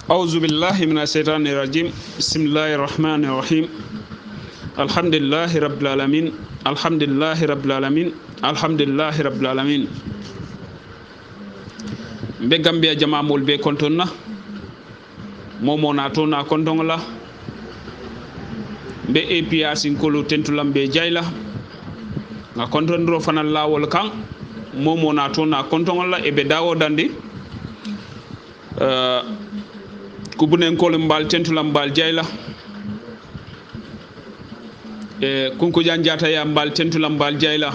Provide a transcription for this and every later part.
أعوذ بالله من الشيطان الرجيم بسم الله الرحمن الرحيم الحمد لله رب العالمين الحمد لله رب العالمين الحمد لله رب العالمين be Gambia jamamol be kontonna momo na to na kontongola be APRC kolo tentulam be jayla nga kontondro fanal lawol kan momo na to na kontongola e be dawo dandi kubunen kolo mbal tentulam mbal jayla e kunko janjata ya mbal tentulam mbal jayla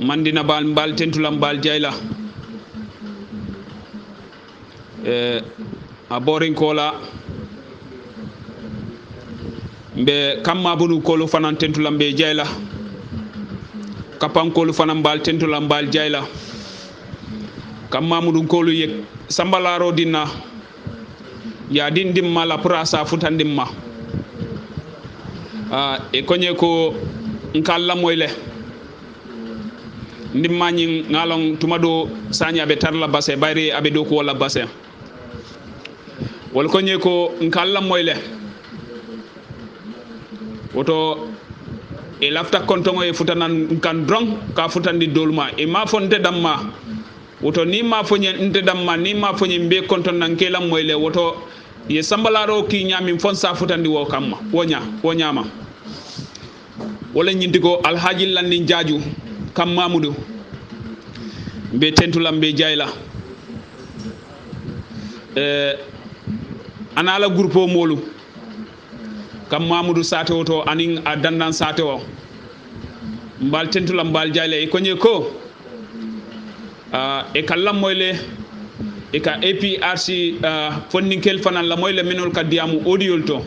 mandina bal mbal tentulam mbal jayla a boring kola be kamma bunu kolo fanan tentulam be jayla kapan kolo fanan mbal tentulam mbal jayla kamma mudun kolo yek sambalaro dinna ya din dimma la prasa futandimma e konye ko nkalla moyle ndimma nyi ngalon tumado sanya be tarla basse bayri abe do ko wala basse wol konye ko nkalla moyle woto e lafta kontongo e futanan kan drong ka futandi dolma e ma fonde damma woto ni ma fonye nte damma ni ma fonye be konton nan kela moyle woto ye sambalaro ki nyami fon sa futandi wo kamma wo nyama wala nyindigo alhaji landin jaju kam mamudu be tentulam be jayla anala groupe molu kam mamudu sate woto anin a dandan sate o mbal tentulam mbal jayla e konye ko e kallam moyle e ka APRC fonninkel fanan la moyle minol ka diamu audiol to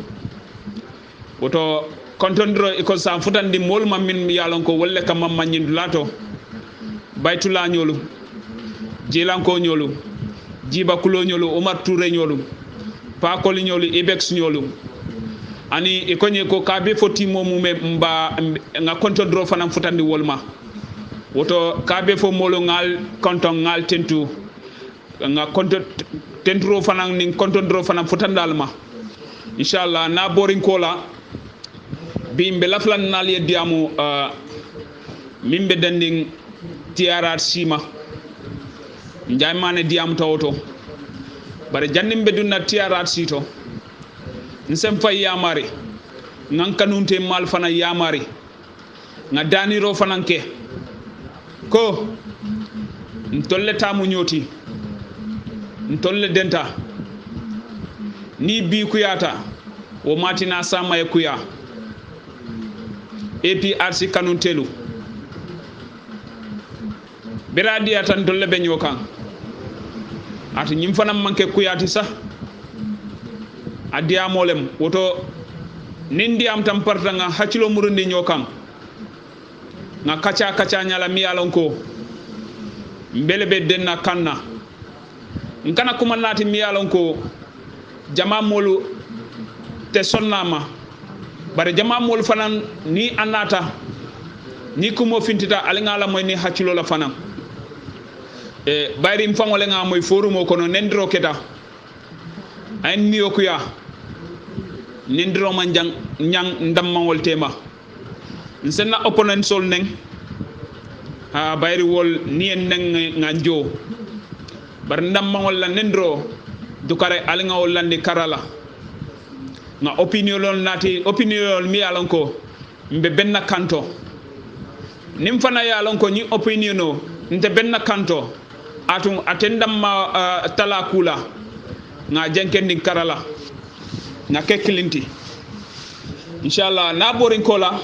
woto kontondro e ko sa futandi molma min yalon ko wolle kam mamma nyindulato baytula nyolu jilanko nyolu jiba kulo nyolu Omar Touré nyolu pa ko nyolu Ibex nyolu ani e konye ko kabe foti momume mba nga kontondro fanan futandi wolma woto kabe fo molo ngal konton ngal tentu nga konto tentro fanan nin kontondro fanan futandalma inshallah na boring kola bimbe laflan nal yediamu mimbe danding tiarat sima njaymane diam tawto bare jannimbe dunna tiarat sito nsem fay yamari nan kanunte mal fana yamari nga daniro fananke ko ntolle tamu nyoti ntolle denta ni bi kuyata wo matina sama e kuya APRC kanun telu beradi atan dolle be nyokan at nyim fanam manke kuyati sa adia molem woto nindi am tam parta nga hacilo murundi nyokan nga kacha nyala mi alon ko mbele be denna kanna nkana kuma nati mi alon ko jama molu te sonnama bare jama mol fanan ni anata ni kumo fintita alingala moy ni haccilo la fanan bayri mfangole nga moy forumo kono nendro keta ay ni okuya nendro manjang nyang ndammawol tema nsenna opponent sol neng ha bayri wol ni en neng nganjo bar ndammawol la nendro dukare alinga wol landi karala nga opinion lol nati opinion mi yalon ko mbe benna kanto nim fana yalon ko ni opinion no nte benna kanto atun atendam ma tala kula nga jenkendi karala nga keklinti inshallah na borin kola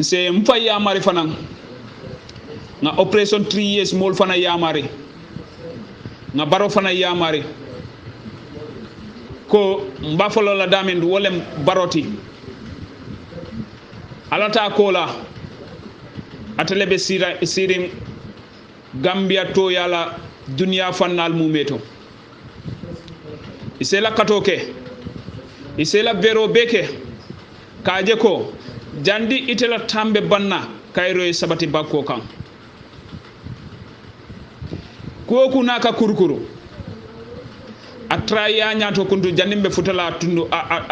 se mfa yamari fanan nga operation 3 years mol fana yamari nga baro fana yamari ko mbafalo la damin wolem baroti alata kola atelebe sirin Gambia to yala dunia fannal mumeto isela katoke isela vero beke kaje ko jandi itela tambe banna kayro e sabati bakko kan ko ku naka kurkuru atra ya nyato kuntu jannimbe futala tundu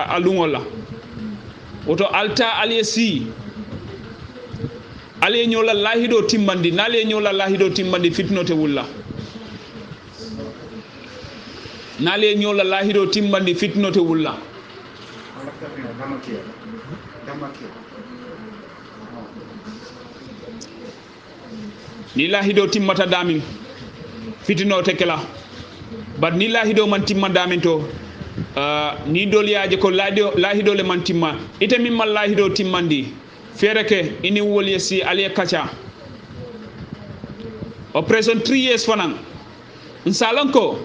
alungola woto alta aliesi ali nyola lahido timmandi nali nyola lahido timmandi fitnote wulla nali nyola lahido timmandi fitnote wulla ni lahido timmata damin fitnote kala bar ni lahido man timma damin to ni doliyaje ko lahido le man timma ite min mal lahido timmandi fereke ini woli si ali kacha operation 3 years fanan nsalanko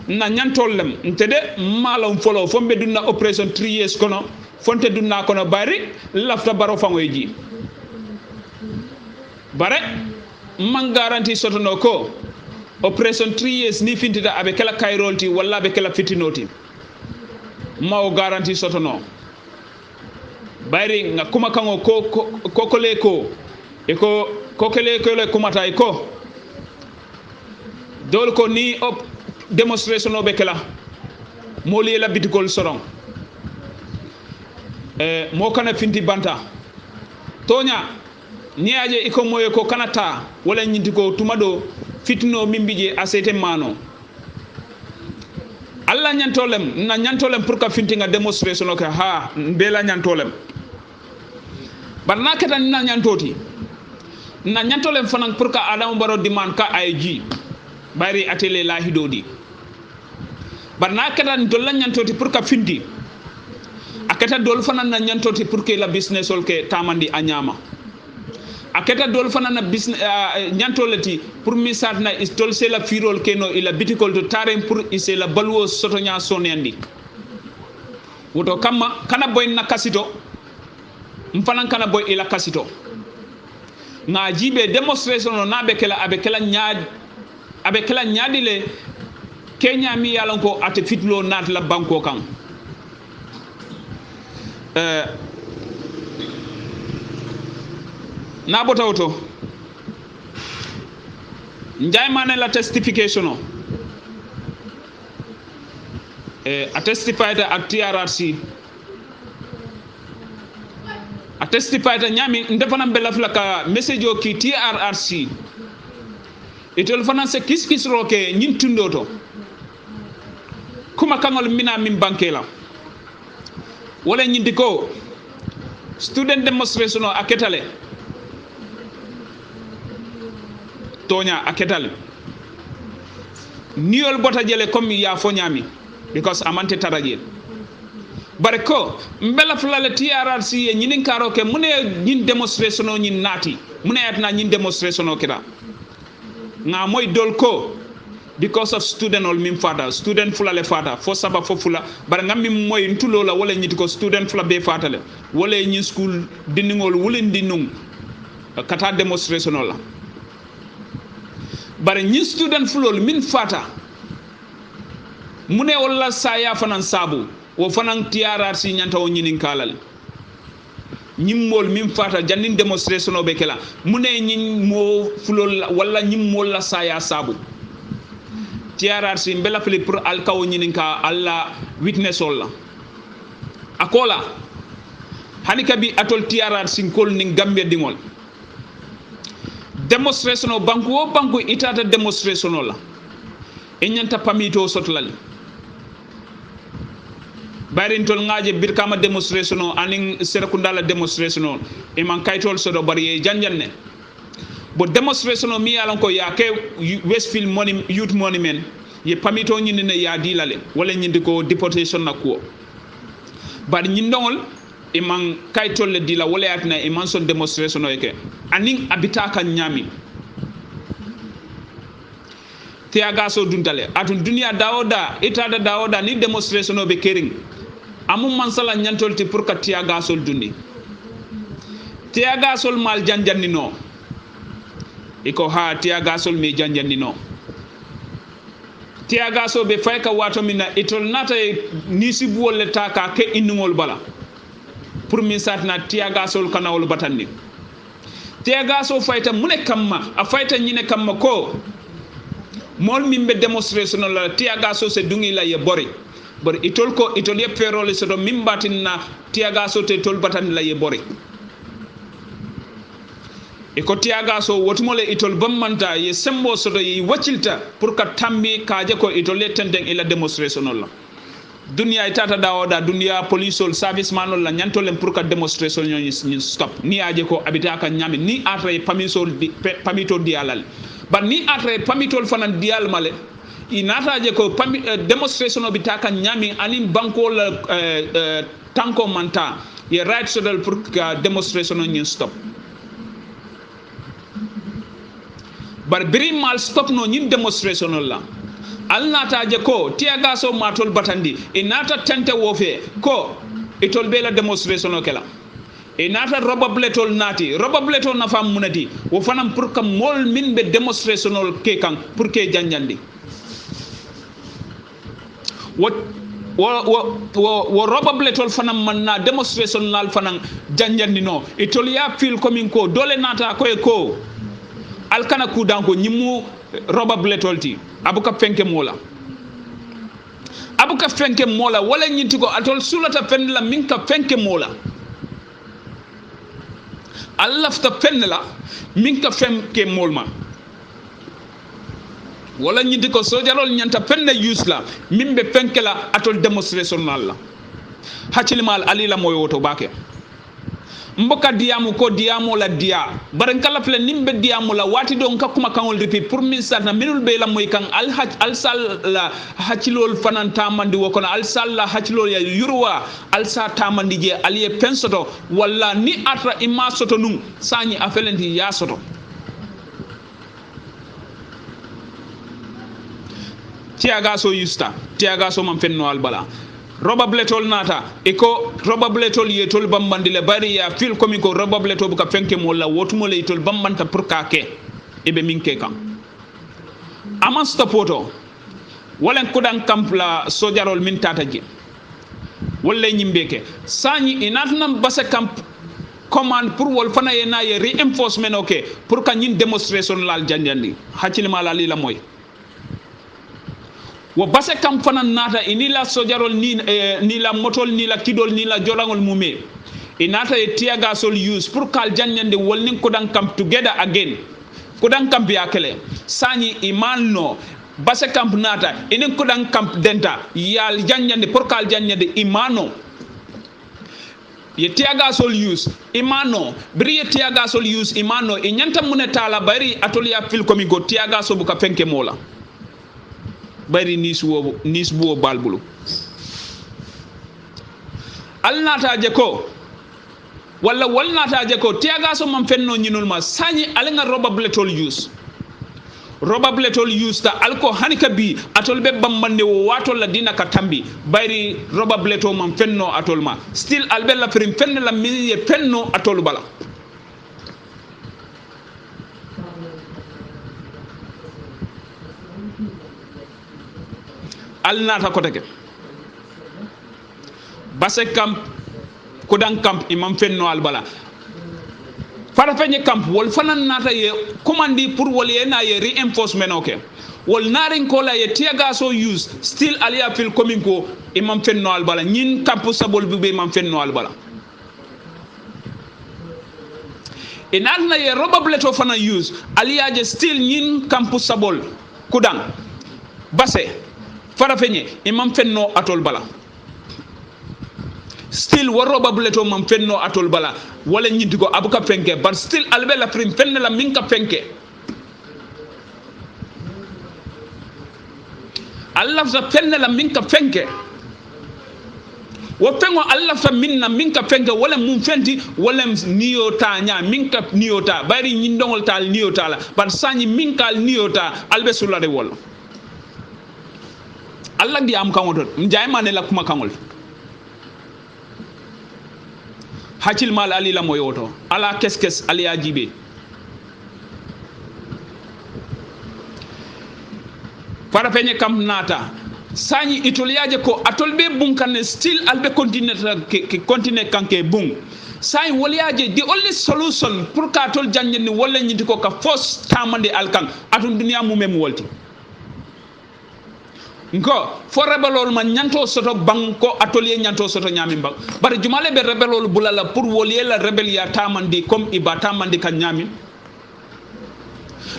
na nyantollem ntede malom folo fombe dunna operation 3 years kono fonte dunna kono bari lafta baro fangoyji bare man garanti sotono ko operation 3 years ni fintida abe kala kayrolti walla abe kala fitinoti maw garanti sotono bari nga kuma kango kokole ko e ko kokele ko le kumata e ko dol ko ni demonstration obe kala moli la bitikol soron mo kana finti banta tonya ni aje iko moye ko kanata wala nyinti ko tumado fitno mimbije asete mano alla nyantolem na nyantolem pour ka finti nga demonstration ko ha bela nyantolem barna keta na nyantoti na nyantolem fanan pour ka adam baro diman ka IG bari atele la hidodi barna keta dolla nyantoti pour ka finti aketa dol fanan na nyantoti pour que la business ol ke tamandi anyama aketa dol fanana business nyantolati pour misatna istol se la firol keno ila bitikol to taren pour ise la balwo sotonya sonandi woto kama kana boy na kasito mfanan kana boy ila kasito na jibe demonstration no nabe kala nyaadi le Kenya mi yalan ko ate fitlo nat la banko kan na bota auto njay mané la testification a testified at TRRC a testified nyami ndefana bela flaka message o ki TRRC itol fana se kiskis roke nyin tundoto kuma kangol mina min bankela wala nyindi ko student demonstration o aketale tonya aketal niol bota jele comme ya fo nyami because amante tarajel barko mbela fulale TRRC ye nyinin karo ke mune nyin demonstration o nyin nati mune atna nyin demonstration o kira nga moy dolko because of student ol mim fata student fulale fata fo saba fo fula bar ngam mim moy ntulola wala nyiti ko student fula be fatale wala nyin school diningol wulindi nung kata demonstration la bare ñi student fulol min fata mune wala saya fanan sabu wo fanan TRRC nyanta o ñinin kalal ñimmol min fata jannin demonstration o be kala mune ñin mo fulol wala ñimmol la saya sabu TRRC mbela fili pour al kaw ñinin ka alla witness olla akola hanika bi atol TRRC kol ning Gambia dingol demonstration o banku itata demonstration la e nyanta pamito sotlal barin tol ngaje birkama demonstration o anin serakundala demonstration o e man kaytol sodo bari janjanne bo demonstration o mi yalan ko ya ke Westfield youth monument ye pamito nyine ya dilale wala nyindi ko deportation na ko bari nyindongol iman kaytol le dila wala yatna iman son demonstration oyke anin abita kan nyami tiaga so duntale atun dunia dawoda itada dawoda ni demonstration o be kering amum mansala nyantolti pour ka tiaga sol dundi tiaga sol mal janjannino iko ha tiaga sol me janjannino tiaga so be fayka wato mina itol nata ni sibu wala taka ke innugol bala pour min satna tiaga sol kanawol batandi tiaga so fayta mune kamma a fayta nyine kamma ko mol mimbe demonstration la tiaga so se dungi la ye bori itol ko itol ye ferole so do mimbatin na tiaga so te tol batan la ye bori e ko tiaga so wotumole itol bammanta ye sembo so do ye wacilta pour ka tambi kaaje ko itol le tenden ila demonstration la dunia itata dawoda dunia policeol service manol la nyantolem pour ka demonstration ni stop ni aje ko abita ka nyami ni atre pamito dialal ba ni atre pamitol fanan dial male inata je ko demonstration obita ka nyami anin banko la tanko manta ye right so dal pour ka demonstration ni stop bar biri mal stop no ni demonstration la alnata je ko tiaga so matol batandi inata tente wofe ko itol bela demonstration o kala inata robabletol nati robabletol na fam munati wo fanam pour que mol min be demonstration o ke kan pour que janjandi wo robabletol fanam manna demonstration nal fanam janjandi no itol ya feel coming ko dole nata ko alkana kudanko nyimu robabletol ti abuka fenke mola wala nyinti ko atol sulata fen la minka fenke mola allafta fen la minka fenke molma wala nyinti ko sojarol nyanta fen na use la mimbe fenke la atol demonstration la hacilimal alila moy woto bake mboka diamu ko diamo la dia baran kala fle nimbe diamo la wati don ka kuma kangol repi pour min sarna minul be la moy kan al sal la hacilol fanan tamandi wokono al sal la hacilol ya yurwa al sa tamandi je aliye pensoto walla ni atra imma soto num sañi afelenti ya soto tiaga so yusta tiaga so man fenno al bala robabletol nata eko robabletol yetol bambandile bari ya fil komi ko robableto buka fenke mo la wotumo le yetol bambanta pour ka ke ebe minke kan aman stopoto walen kudan kampla sojarol min tata je wolle nyimbeke sañi inatnam basa camp commande pour wol fana yena ye reinforcement okay pour ka ñin demonstration lal janjandi haccilima la li la moy wo base kam fanan nata ini la sojarol ni la motol ni la kidol ni la jolangol mume inata e tiaga sol use pour kal janyande wolnin ko dan kam together again ko dan kam biakele sani imanno base kam nata inen ko dan kam denta yal janyande pour kal janyande imano ye tiaga sol use imano briye tiaga sol use imano e nyanta muneta la bari atolia fil komi go tiaga so bu ka fenke mola bari nis buwo balbulu alnata je ko walla walnata je ko tiaga so man fenno nyinul ma sañi alenga robabletol use ta alko hanika bi atol be bambande wo watol la dina ka tambi bari robableto man fenno atol ma still albella prim fenne la mi fenno atol bala alnata ko teke base camp kudan camp imam fenno albala fara fenye camp wol fanan nata ye commandi pour wol ye na ye reinforcement okay wol narin ko la ye tiaga so use still alia fil coming ko imam fenno albala ñin camp sabol bi imam fenno albala enatna ye robableto fana use alia je still ñin camp sabol kudan base fara fenye imam fenno atol bala still waroba buleto mam fenno atol bala wala nyinti ko abuka fenke but still albela prim fenne la minka fenke allah sa fenne la minka fenke wo fengo allah sa minna minka fenke wala mum fenti wala niyota nya minka niyota bari nyindongol tal niyota la but sanyi minkal niyota albe sulade wala Allah di am kangoto njay mané la kuma kangol hacil mal ali la moyoto ala keskes ali ajibe para peñe kam nata sañi itoliaje ko atolbe bunkane still albe continue kanke bung sañi woliaje the only solution pour ka tol janjeni wala nyiti ko ka force tamande alkan atun dunia mu mem wolti ngo fo rebelol man nyanto soto banko atelier nyanto soto nyami bang bar jumale be rebelol bulala pour wolier la rebellia tamandi comme iba tamandi kan nyami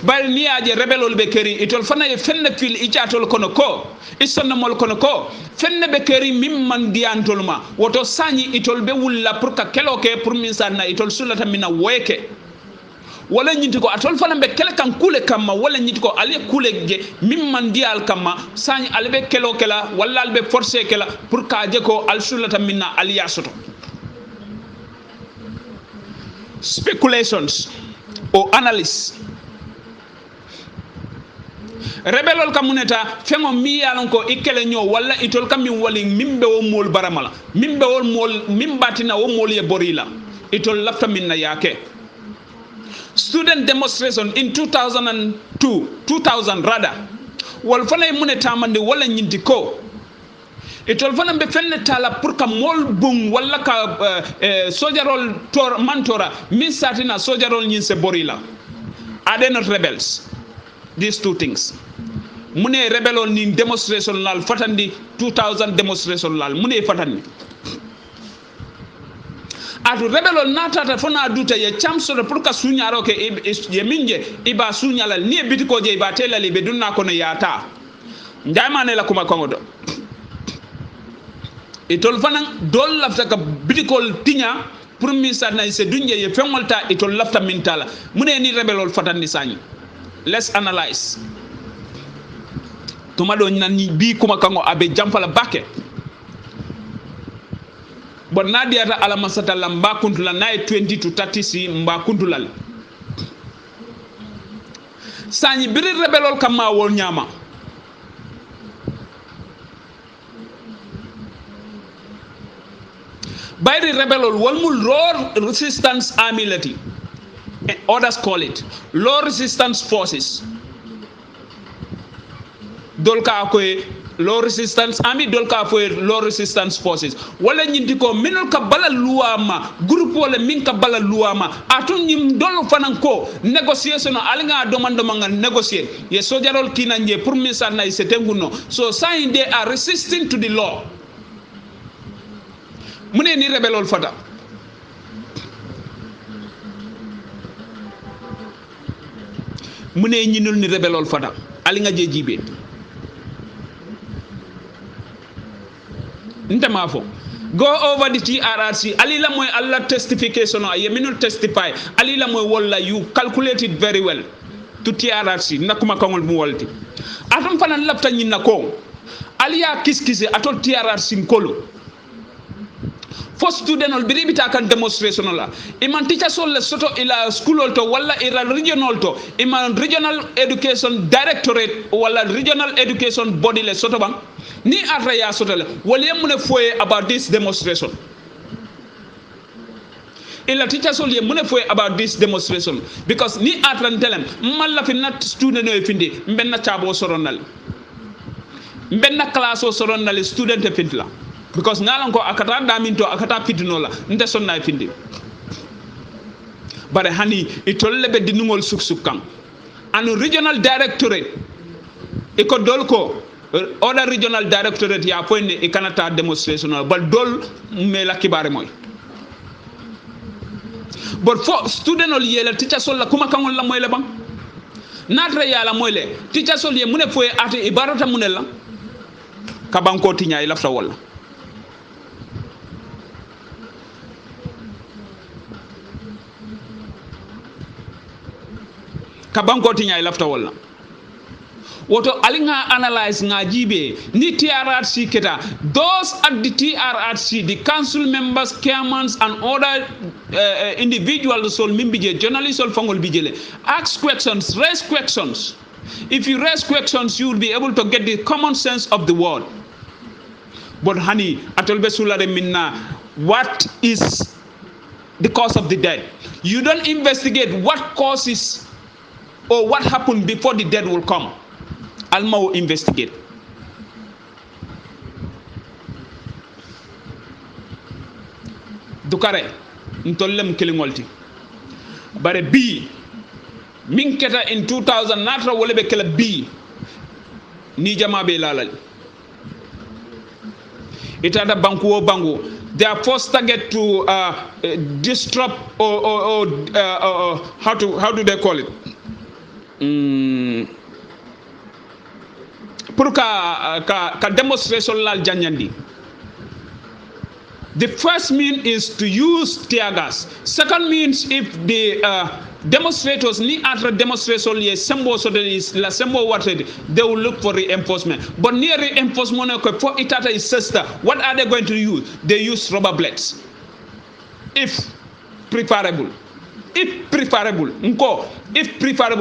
bar ni aje rebelol be keri itol fana e fenne fil icatol kono ko isonna mol kono ko fenne be keri mim man diantol ma woto sañi itol be wulla pour ka keloke pour min sanna itol sulata mina weke wala ñinti ko atol fana be kele kan kule kamma wala ñinti ko ali kule je mim man dial kamma sañi albe kelo kela wala albe forcer kela pour ka je ko al sulata minna ali yasoto speculations or analysis rebelol kamuneta fengo mi yalon ko ikele nyo wala itol kam min wali mimbe wo mol baramala mimbe wo mol mimbatina wo mol ye borila itol lafta minna yake student demonstration in 2000 rather wal fana muneta mande wala nyinti ko itol fana be fenne tala pour ka mol bung wala ka sojarol tor mantora min satina sojarol nyin se borila are they not rebels? These two things mune rebelol ni demonstration lal fatandi 2000 demonstration lal mune fatandi atu rebelol natata fona duta ye chamso pour ka sunyaro ke ye minje iba sunyala ni bitiko je iba telali be dunna kono yata ndamane la kuma kongodo itol fanan dol lafta ka bitikol tinya pour mi sanna se dunje ye fengolta itol lafta mintala mune ni rebelol fatandi sanyi. Let's analyze tumado nani bi kuma kango abe jampala bake bon nadiata ala masata lamba kuntula nay 20 to 30 si mba kuntulal sanyi biri rebelol kama wol nyama bayri rebelol walmul raw resistance army lati and others call it low resistance forces dolka koy low resistance army dolka koy low resistance forces wala nyinti ko minol ka bala luama groupe wala min ka bala luama atun nyim dol fanan ko negotiation alinga domando manga negotiate ye sojarol kinanje pour min sanna setenguno so saying they are resisting to the law mune ni rebelol fata mune ñinul ni rebelol fata ali nga je jibe ntama fo go over the TRRC ali la moy alla testification ay minul testify ali la moy walla you calculate it very well to TRRC nakuma kangol mu wolti atam fanan lapta ñinna ko ali ya kiskise atol TRRC kolo fo student ol biribita kan demonstration la iman teacher sol le soto ila school ol to wala ila regional to iman regional education directorate wala regional education body le soto bang ni atra ya soto le wala yemune foye about this demonstration ila teacher sol yemune foye about this demonstration because ni atra ntelem malla fi nat student no findi mbenna chabo soronal mbenna class o soronal student e fintla because ngalan ko akata daminto akata fitino la nte sonna findi bare hani itolle be dinungol suksukam anu regional directorate e ko dolko other regional directorate ya poinde e kanata demonstration bal dol me la kibare moy but for student ol yela teacher sol la kuma kangol la moy le bang natra yala moy le teacher sol ye mune foye ate ibarata munella ka banko tinya e lafta wala kabanko tinya lafta wala woto alinga analyze nga jibe ni TRRC keta those at the TRRC the council members chairmen and other individuals sol mimbije journalists sol fangol bijele ask questions raise questions if you raise questions you will be able to get the common sense of the word but hani atolbe sulare minna what is the cause of the death you don't investigate what causes or what happened before the death will come. Alma will investigate. Dukare, ntollem kilingolti. Bare B, minketa in 2000 natra wolebe kela B, ni jama be lalali. itata banku o bangu, their first target to disrupt or how do they call it? Pour ka demonstration lal janyandi. The first mean is to use tear gas. Second means if the demonstrators ni after demonstration ye sembo so is la sembo what they will look for reinforcement. But near reinforcement for itata is sister, what are they going to use? They use rubber bullets. If preferable,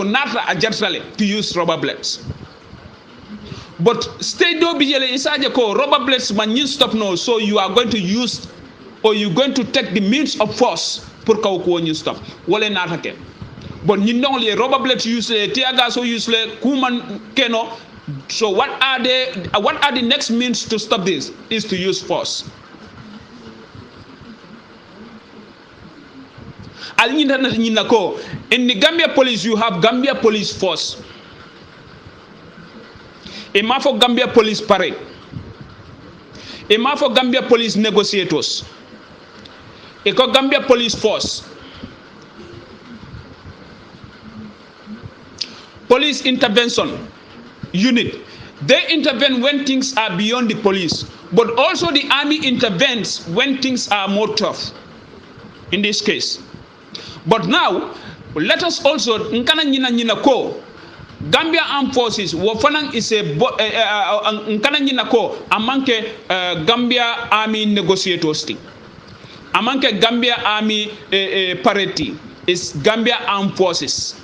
not adjustable to use rubber bullets. But stay do be inside ko rubber bullets man you stop no, so you are going to use or you're going to take the means of force pour ka ko you stop. Wala na take. But you know the rubber bullets use tear gas or use kuman keno. So what are the next means to stop this? Is to use force. In the Gambia police, you have Gambia police force. A ma for Gambia police parade. A ma for Gambia police negotiators. A ko Gambia police force. Police intervention unit. They intervene when things are beyond the police, but also the army intervenes when things are more tough. In this case. But now, let us also nkana nyina ko Gambia Armed Forces wofanang is a nkana nyina ko amanke Gambia Army negotiators thing. Amanke Gambia Army parity is Gambia Armed Forces.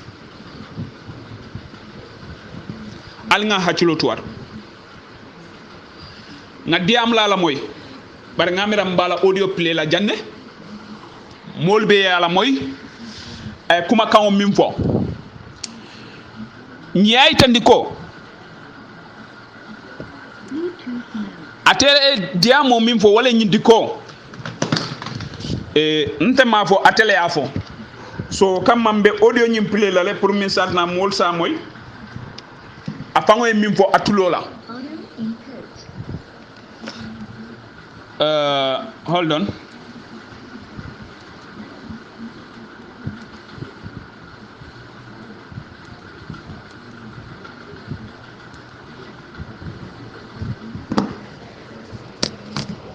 Alinga hachulo tuwar. Nga diam la moy. Bar ngamira mbala audio play la janne. Molbe ya la moy. Kuma kawo mimfo nyai tandiko atele diamo mimfo wala nyindiko nte mafo atele afo so kamambe audio nyimple la le pour message na mol sa moy afango mimfo atulola hold on.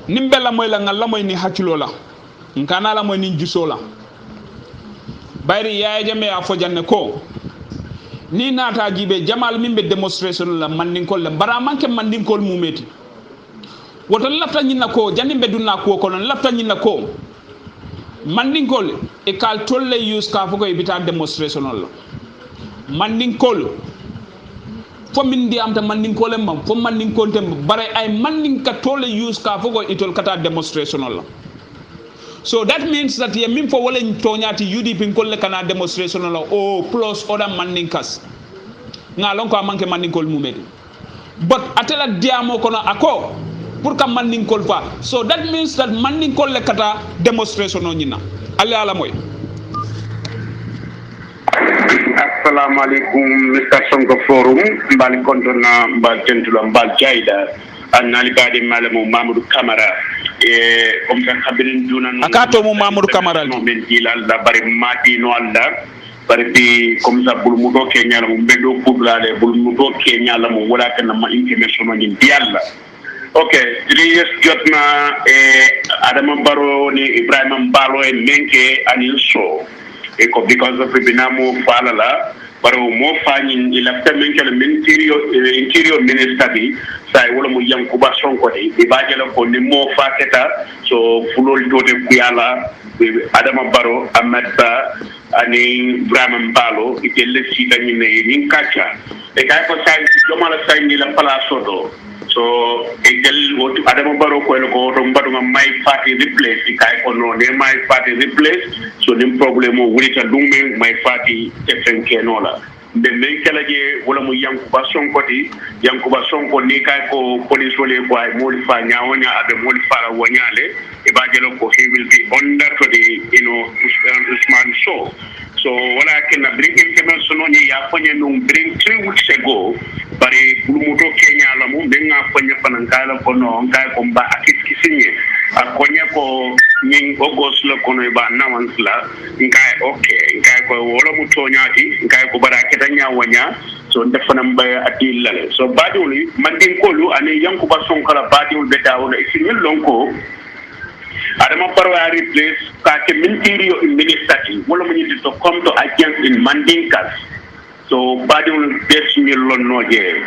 Nimbela moy la ngal la moy ni hacculo la nkana la moy ni jusola bayri yaay jame ya fo janne ko ni nata jibe jamal mimbe demonstration la mandinkol la bara manke mandinkol mumeti woto lafta nyina ko jandi be dunna ko ko non lafta nyina ko mandinkol e kal tolle use ka fo ko e bita demonstration la mandinkol fo min di am ta mandin ko lem fo mandin ko tem bare ay mandin ka tole use ka fogo itol kata demonstration la so that means that ye min fo wala toñati UDP ko le kana demonstration la o plus other mandin kas ngalon ko manke mandin ko mumedi but atela diamo kono ako pour ka mandin ko fa so that means that mandin ko le kata demonstration no nyina ala moy. Assalamu alaikum, Mr. Sonko Forum, mbali kontona mbali tentula mbali jaida anali bade malamu Mamadou Camara comme ça khabirin dunan akato mu Mamadou Camara men dilal da bari mati no alla bari bi comme ça bul mu do Kenya la mu bedo poublade bul mu do Kenya la mu wala tan ma information ma ngi yalla okay 3 years jotna Adama Barrow ni Ibrahima Mbalo en menke anil show eko because of binamo falala baro mo fani ila tamen kala interior minister bi say wala mo Yankuba Sonko de be bajela ko ni mo faketa so fulol dote kuyala Adama Barrow Ahmed Ba ani Ibrahima Mbalo itelle sita ni ne kacha e kay ko say jomala say ni la place do so egel wotu Adama Barrow ko to mbadu may party replace kay ko no ne may party replace so nim problème o wulita dumme may party FNK no la be men kala je wala mu Yankuba Sonko ni kay ko police wole ko ay moli fa nyaawonya abe moli fara wonyale e ba jelo ko he will be under to the Usman show so wala ken bring information no ni ya fanya no bring 3 weeks ago bari bulumuto Kenya la mu benga fanya fanankala ko no ngai ko ba akiski signé akonye ko ñing August la kono ba nawans la ngai okay ngai ko wala mu toñati ngai ko bara keta nyawanya so ndefanam ba atil lale so badiwli mandin kolu ane yankuba sonkala badiwul beta wala isinil lonko adama parwa replace ka ke ministerio administrative wala mu nyiti to come to agents in mandinkas so badiwul desinil lonnoje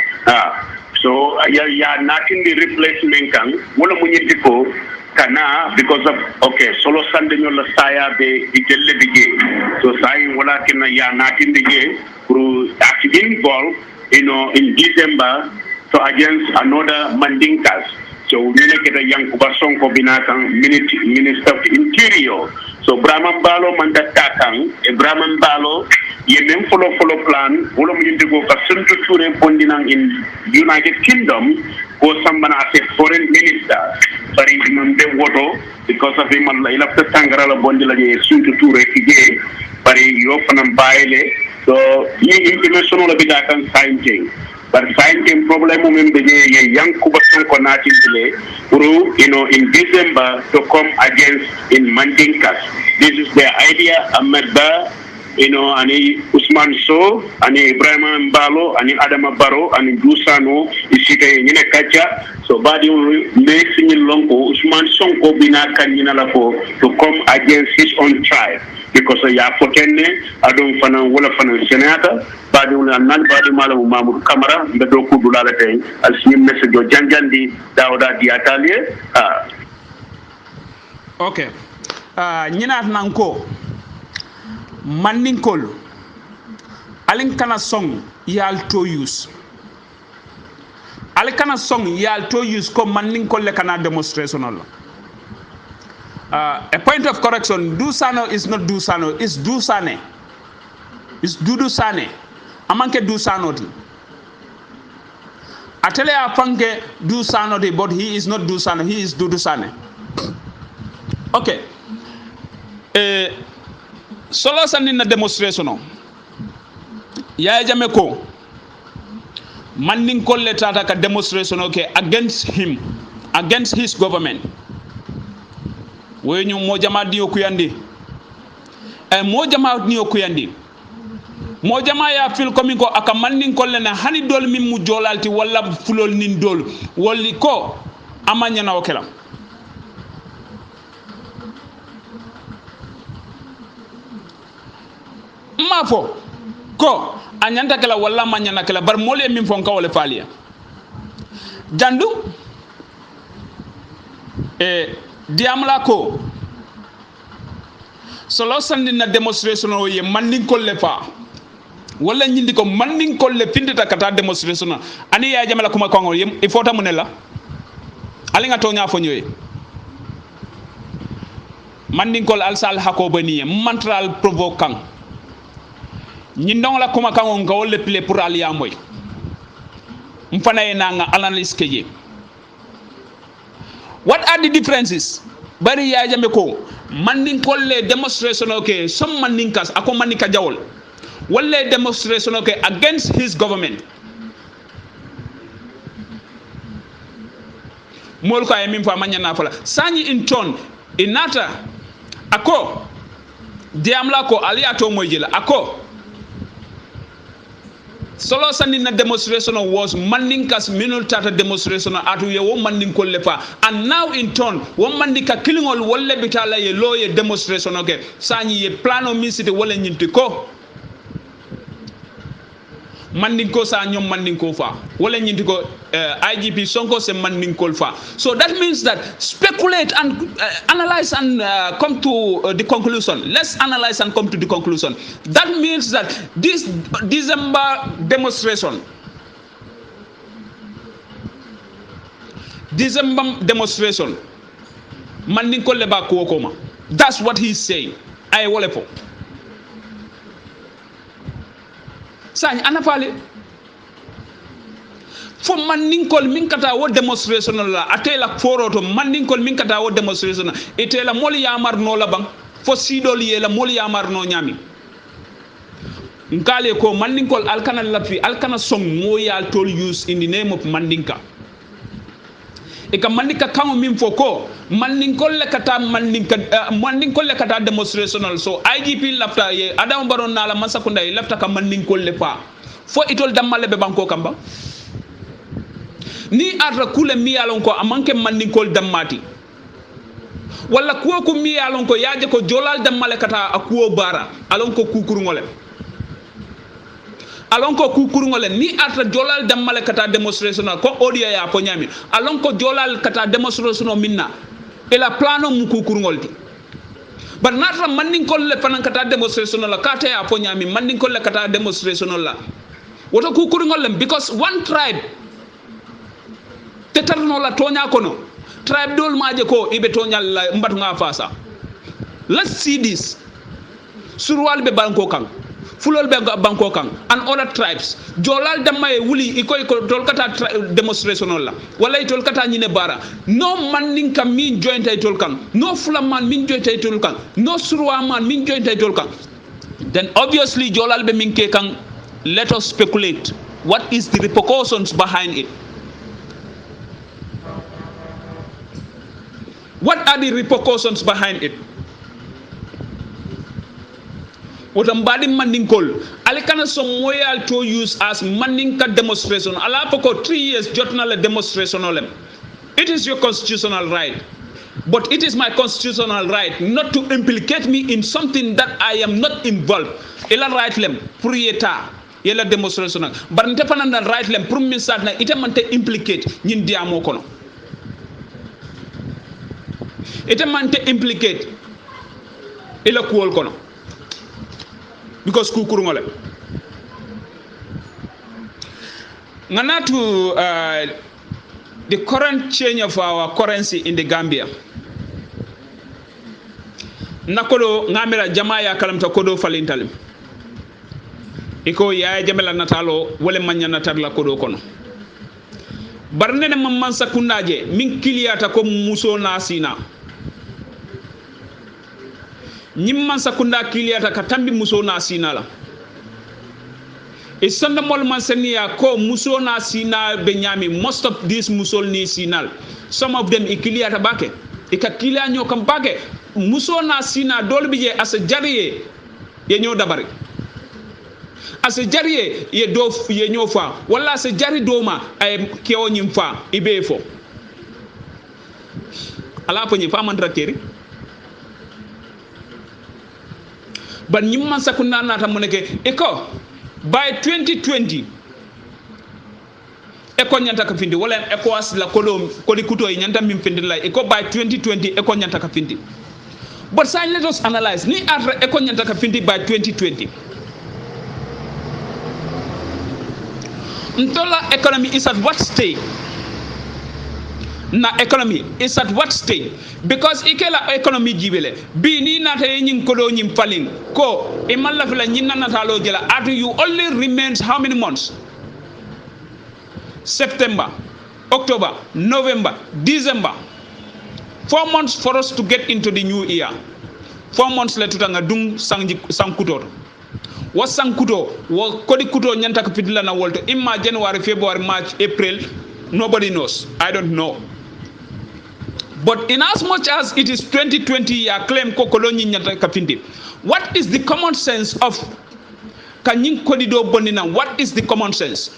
so ya natin the replacement kan wala mu nyiti ko kana because of okay solo sande ñol la saya be itelle bige so say wala kena ya natin dige pour actively involved in December so against another mandinkas so ñu nekk da Yankuba Sonko binakan minister of interior so Brahman Balo manda takang Brahman Balo ye même follow plan wala mu ñu digo ka suntu touré bondinang in United Kingdom ko sambana as a foreign minister bari imam de woto because of him ila ta tangara la bondi la je suntu touré fije bari yo fanam bayle so ni international la bida kan sainte but sainte problem mum be je Yankuba Sonko natile pour in December to come against in Mandinkas this is the idea Ahmed Ba ani Usman So, ani Ibrahim Mbalo, ani Adama Barrow, ani Dusano, isite nyine kacha. So badi makes me longo Usman Sonko bina kanyina lafo to come against his own tribe because ya fotenne adon fana wala fana senata badi nan badi malamu Mamadou Camara mbedo kudula la tay al sim message do janjandi dawda di atelier okay nyina nanko Mandinkol alin kana song yal to use alikana song yal to use ko Mandinkol le kana demonstration a point of correction Dusano is not Dusano it's Dusane it's Dudu Sane amanke Dusano ti atele apanke Dusano ti but he is not Dusano he is Dudu Sane okay solo sandi na demonstration ya jame ko Mandinkol le tata ka demonstration okay against him against his government we ñu mo jama di okuyandi mo jama ni okuyandi mo jama ya fil komi ko aka Mandinkol le na hani dol min mu jolalti wala fulol nin dol wolli ko amanya na okelam mafo ko anyanta kala walla manyana kala bar mole min fon kawle falia jandu diamla ko solo sandi na demonstration o ye Mandinkol le fa walla nyindi ko Mandinkol le findita kata demonstration ani ya jamala kuma ko ngol il faut tamunela ali nga to nya fo ñoy Mandinkol alsal hako bani mantral provocant ñindong la kuma kan on gawle play pour aliya moy mfana ena nga analyse keje what are the differences bari ya jambe ko Mandinkol le demonstration okay some Mandinkas ako Mandinka jawol wala demonstration okay against his government mol ko ay min fa manya na fala sani in ton inata ako diamla ko aliya to moy jela ako solo sandi na demonstration was Mandinkas minul tata demonstration atu ye wo Mandinkol le fa and now in turn wo Mandinka kilingol wolle bitala ye lo ye demonstration okay sani ye plano misite wala nyinti ko Mandinko sa ñom Mandinko fa wala ñinti ko IGP Sonko se Mandinkol fa so that means that speculate and analyze and come to the conclusion let's analyze and come to the conclusion that means that this December demonstration Mandinkol le ba ko koma that's what he's saying ay wole fo sañ ana fale fo Mandinkol min kata wo demonstration la atela foroto Mandinkol min kata wo demonstration etela mol yamar no la bang fo sidol yela mol yamar no nyami ngale ko Mandinkol alkana lafi alkana song mo yal tol use in the name of Mandinka e ka mandinka kango min foko mandinkol le kata mandinkol le kata demonstrational so IGP lafta ye Adam Baron nala Masakunda e lafta ka mandinkol le pa fo itol damale be banko kamba ni atra kule mi yalon ko amanke mandinkol dammati wala kuwo ko mi yalon ko yaaje ko jolal dammale kata akuwo bara alon ko kukurngole ni atra jolal dammale kata demonstration ko audio ya po nyami alon ko jolal kata demonstration minna ela plano mu kukurngolti bar natra mandinkol le fanan kata demonstration la kata ya po nyami mandinkol le kata demonstration la woto kukurngol because one tribe tetarno la tonya kono tribe dol maje ko ibe tonyal la mbatu nga fasa let's see this surwal be banko kan fulol be banko kan and other tribes jolal damaye wuli ikoy ko tol kata demonstration la wala tol kata nyine bara no manning kam min joint ay tol kan no fulaman min joint ay tol kan no surwa man min joint ay tol kan then obviously jolal be min ke kan let us speculate what is the repercussions behind it. What are the repercussions behind it? What ambadi mandinkol alikana some moyal to use as mandinka demonstration ala poko 3 years jotna la demonstration olem. It is your constitutional right, but it is my constitutional right not to implicate me in something that I am not involved. Ela right lem prieta yela demonstration bar nte fananda right lem pour min satna ite mante implicate nyin diamo kono. Ite mante implicate ila kuol kono because kukurungole ngana to the current change of our currency in the Gambia nakolo ngamira jamaa ya kalamta kodo falintalim iko ya jamela natalo wole manya natalla kodo kono barne ne mamman sakundaje min kiliyata ko muso nasina nyimman sakunda kiliyata ka tambi muso na sinala e sonda mol man senia ko muso na sina be nyami most of these musol ni sinal some of them e kiliyata bake e ka kiliyanyo kam bake muso na sina dolbi je asa jariye ye nyo dabari asa jariye ye do ye nyo fa wala asa jari doma ay kewo nyim fa ibe fo ala po nyi fa man rakeri but nyimman sakunda nata moneke eko by 2020 eko nyanta ka findi wala eko asla koli kuto nyanta mim findi la eko by 2020 eko nyanta ka findi but say let us analyze ni atra eko nyanta ka findi by 2020 ntola economy is at what state na economy is at what state because ikela economy jibele bi ni nata yin kodo nyim falling ko e malla fala nyinna natalo jela at you only remains how many months? September, October, November, December. 4 months for us to get into the new year. 4 months le tutanga dung sankuto wa sankuto wa kodi kuto nyanta ka pidla na wolto imma January, February, March, April, nobody knows. I don't know. But in as much as it is 2020 year claim ko koloni nyanta kapindi, what is the common sense of kanyin kodido bonina? What is the common sense?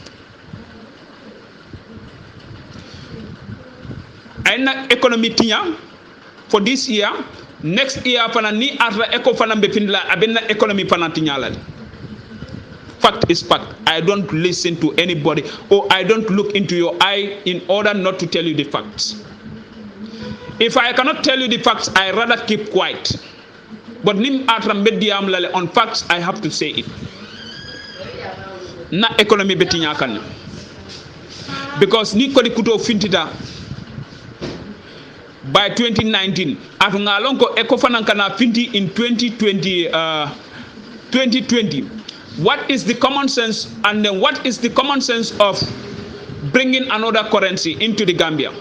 Aina economy tinya for this year, next year pana ni atra eco fana bepindla abenna economy pana tinya la. Fact is fact. I don't listen to anybody or I don't look into your eye in order not to tell you the facts. If I cannot tell you the facts, I rather keep quiet. But nim atra mediam lale on facts, I have to say it. Na economy betinya kan. Because ni kodi kuto fintita by 2019 atu ngalonko eko fanankana finti in 2020 what is the common sense and then what is the common sense of bringing another currency into the Gambia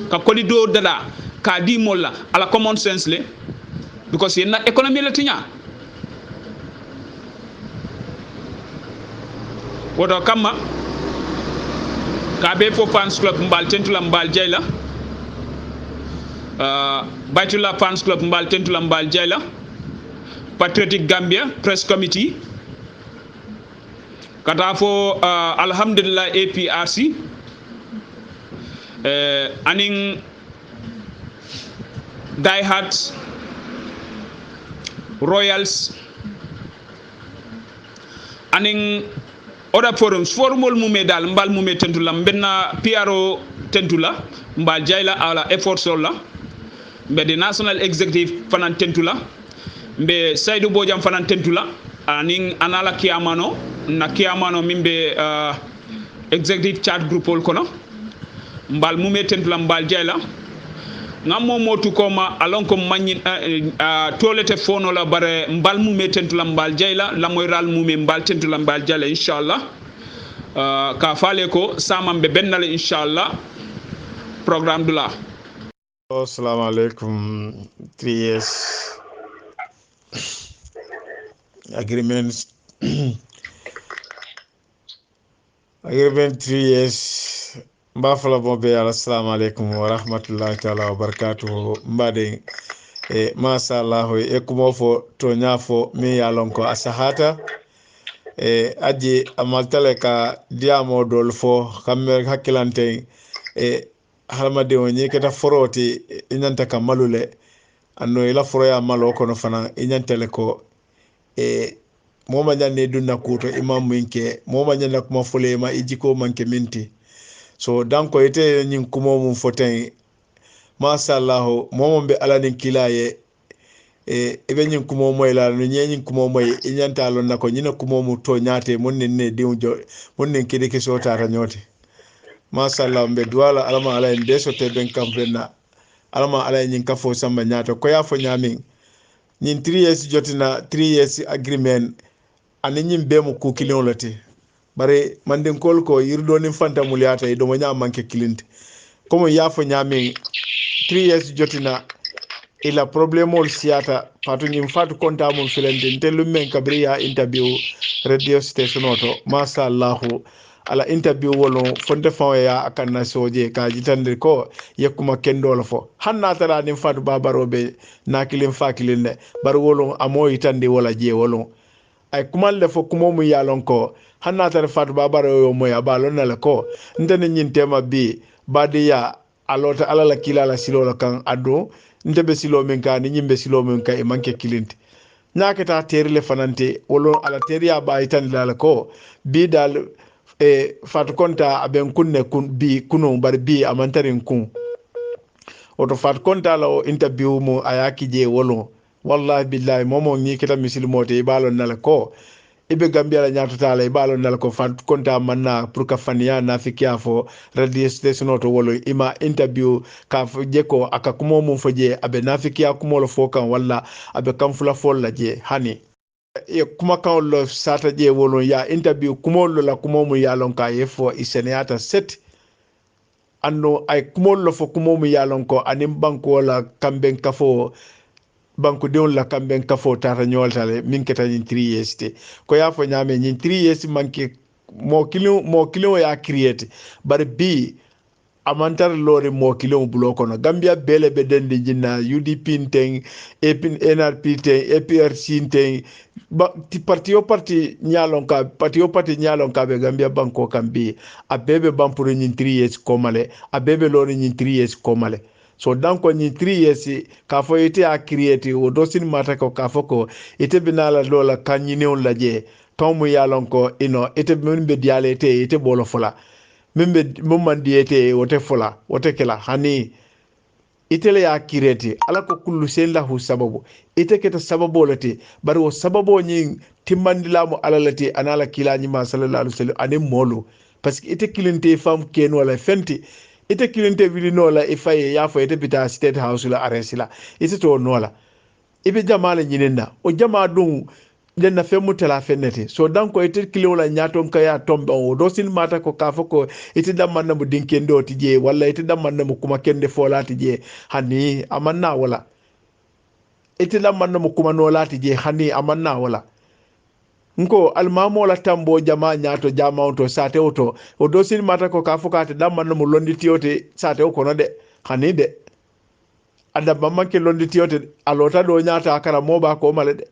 ka kolido dala ka di molla ala common sense le because yenna economy la tinya wodo kama ka be fo fans club mbal tentula mbal jeyla Baitullah Fans Club mbal tentula mbal jayla Patriotic Gambia Press Committee kata fo alhamdulillah APRC aning diehards royals aning other forums formol mume dal mbal mume tentula benna PRO tentula mbal jayla ala effort solla mbe the national executive fanan tentula mbe Saidou Bojam fanan tentula aning anala kiamano na kiamano mimbe executive chat group ol kono mbal mume tentula mbal jayla ngammo motu koma alonko manyin tolete fono la bare mbal mume tentula mbal jayla la moyral mume mbal tentula mbal jayla inshallah ka fale ko samambe bennale inshallah programme dula. Assalamu alaikum. 3 years agreement 3 years mbafala bombe. Assalamu alaikum wa rahmatullahi ta'ala wa barakatuhu. Mbade masha Allah e kumofo to nyafo mi yalonko asahata aji amaltale ka diamo dol fo kammer hakilante halmade woni keta foroti inanta ka malule anno ila foroya malo kono fana inyantele ko moma janne dunna kuto imam minke moma janna kuma fole ma ijiko manke minti so danko ite nyin kumo mum foten masha Allah momo be alanin kilaye ebe nyin kumo moy la no nyin kumo moy inyanta lon nako nyina kumo mu to nyaate monni ne diwjo monni kede ke so tata nyote masha Allah mbe duwala alama ala en deso te ben kamfena alama ala nyin kafo samba nyaato ko ya fo nyamin nyin 3 years jotina 3 years agreement ani nyin be mu ku kilon lati bare manden kol ko yirdo ni fanta muliata e do mo nyam manke kilinte comme ya fo nyamin 3 years jotina ila problemo siata patu nyim fatu konta mun filende telu men kabriya interview radio station auto masha Allah ala interview wolo fonde fawya akanna soje ka jitande ko yakuma kendo fo hanna tara nim fatu babarobe nakilin fakilin ne bar wolo amo yitande wala je wolo ay kumal le fo kumo mu yalon ko hanna tara fatu babaro yo moya balon la ko ndene nyintema bi badiya alota alala kilala silola kan ado ndebe silo men ka ni nyimbe silo men ka e manke kilinte nyakata terile fanante wolo ala teriya ba yitande la ko bi dal fatu konta aben kunne kun bi kuno bar bi amantarin kun oto fatu konta la o interview mo ayaki je wolo wallahi billahi momo ni kita misilmote ibalon nala ko ibe Gambia la nyaato tala ibalon nala ko fatu konta manna pour ka faniya na fikia fo radio station to wolo ima interview ka je ko aka kumo mum foje abe na fikia kumo lo fokan walla abe kam fula fol la je hani kuma kan lo sata je wolo ya interview kumo lo la kumo mu yalon ka yefo iseneata set anno ay kumo lo fo kumo mu yalon ko anim banko la kamben kafo banko deon la kamben kafo tata nyoltale min keta ni 3 years te ko ya fo nyame ni 3 years manke mo kilo ya create bar bi amantar lori mo kilo bloko no Gambia bele be dendi jinna UDP ten epin NRP ten APRC ten ti parti nyalon ka be Gambia banko kambi abebe bampuro nyin 3 years komale abebe lori nyin 3 years komale so danko nyin 3 years ka fo ite a create o dosin mata ko ka fo ko ite binala lola kanyine on laje tomu yalon ko ino ite min be diale te ite bolo fola membe momman diete wote fola wote kala hani itele ya kireti ala ko kullu sen lahu sababu ite keta sababu lati bari wo sababu nyi timmandila mo alalati anala kilani ma sallallahu alaihi wasallam anem molu parce que ite kilinte fam ken wala fenti ite kilinte vilino la ifaye ya fo ite bita state house la aresila ite to nola ibe jamaala nyinenda o jama dum den na femu tala fenete so dan ko ite kilo la nyatom kaya tombe o do sin mata ko ka foko ite damman na mu dinkendo tije walla ite damman na mu kuma kende fola tije hani amanna wala ite damman na mu kuma no lati je hani amanna wala nko almamo la tambo jama nyato jama to sate oto o do sin mata ko ka foko ate damman na mu londi tiote sate o kono de hani de anda mammanke londi tiyote alota do nyata akara moba ko male de